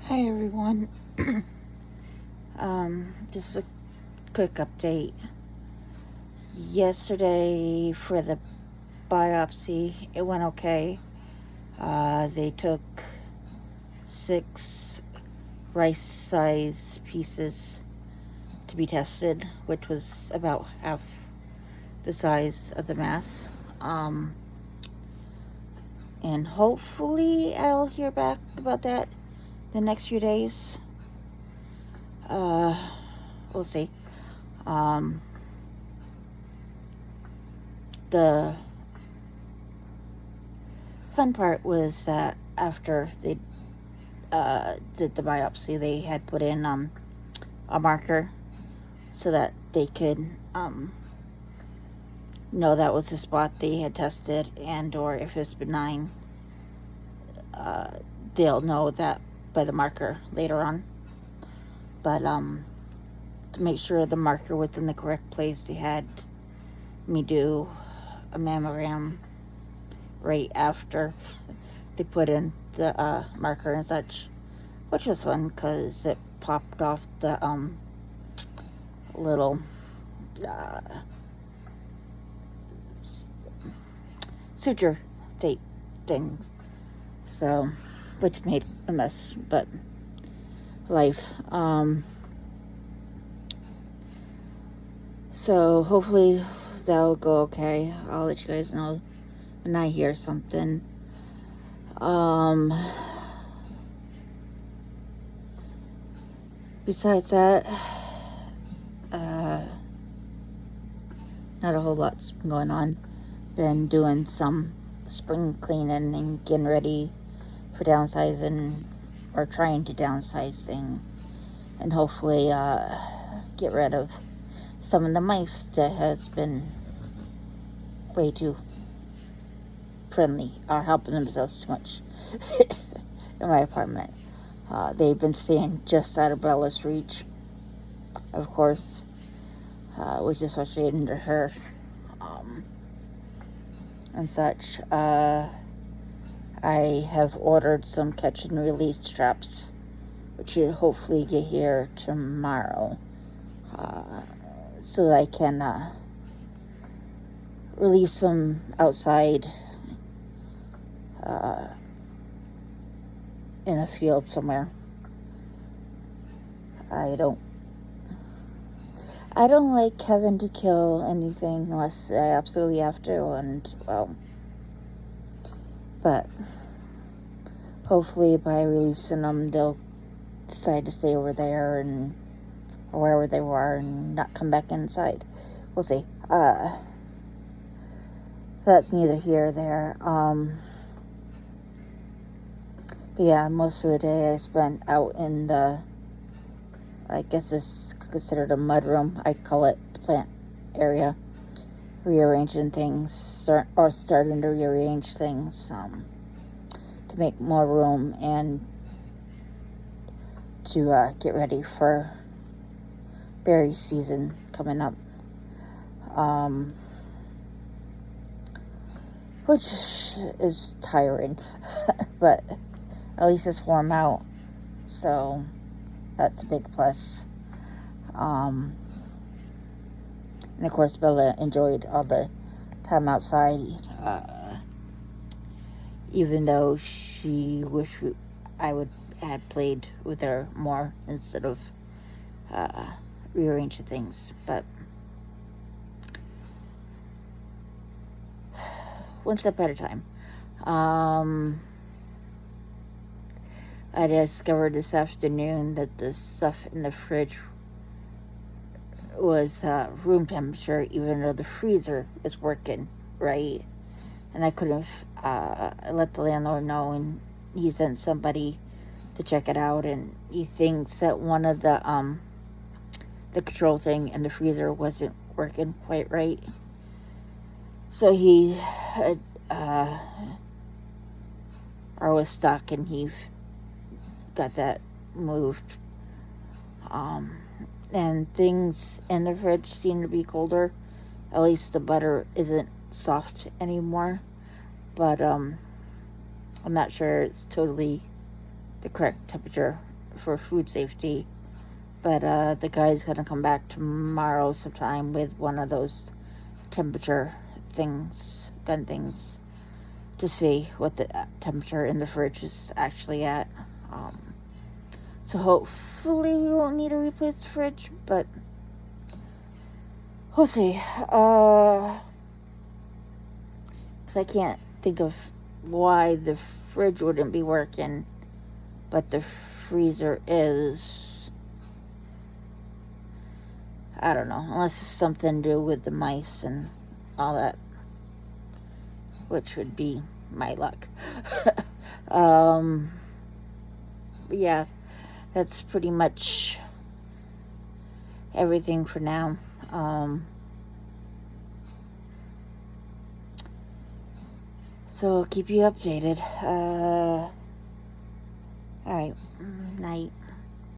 Hi everyone. Just a quick update. Yesterday for the biopsy, it went okay. They took 6 rice-sized pieces to be tested, which was about half the size of the mass. And hopefully I'll hear back about that the next few days. We'll see. The fun part was that after they did the biopsy, they had put in a marker so that they could know that was the spot they had tested, and or if it's benign, they'll know that by the marker later on. But to make sure the marker was in the correct place, they had me do a mammogram right after they put in the marker and such, which was fun because it popped off the little suture tape thing, so which made a mess, but life. So hopefully that'll go okay. I'll let you guys know when I hear something. Besides that, not a whole lot's going on. Been doing some spring cleaning and getting ready for downsizing, or trying to downsize thing, and hopefully get rid of some of the mice that has been way too friendly, are helping themselves too much in my apartment. They've been staying just out of Bella's reach, of course, which is frustrating to her and such. I have ordered some catch and release traps, which should hopefully get here tomorrow, so that I can release them outside in a field somewhere. I don't like having to kill anything unless I absolutely have to, and well, but hopefully by releasing them they'll decide to stay over there and or wherever they were and not come back inside. We'll see. That's neither here or there. But yeah, most of the day I spent out in the, I guess it's considered a mud room. I call it the plant area, rearranging things, or starting to rearrange things to make more room and to get ready for berry season coming up, which is tiring, but at least it's warm out, so that's a big plus. And of course Bella enjoyed all the time outside, even though she wished I would have played with her more instead of rearranging things. But one step at a time. I discovered this afternoon that the stuff in the fridge was room temperature, even though the freezer is working right. And I could have let the landlord know, and he sent somebody to check it out, and he thinks that one of the control thing in the freezer wasn't working quite right. So he or was stuck, and he got that moved. And things in the fridge seem to be colder. At least the butter isn't soft anymore. But I'm not sure it's totally the correct temperature for food safety. But the guy's gonna come back tomorrow sometime with one of those temperature things, gun things, to see what the temperature in the fridge is actually at. So hopefully we won't need to replace the fridge, but we'll see. Because I can't think of why the fridge wouldn't be working, but the freezer is. I don't know, unless it's something to do with the mice and all that, which would be my luck. Yeah, that's pretty much everything for now. So I'll keep you updated. Alright, night.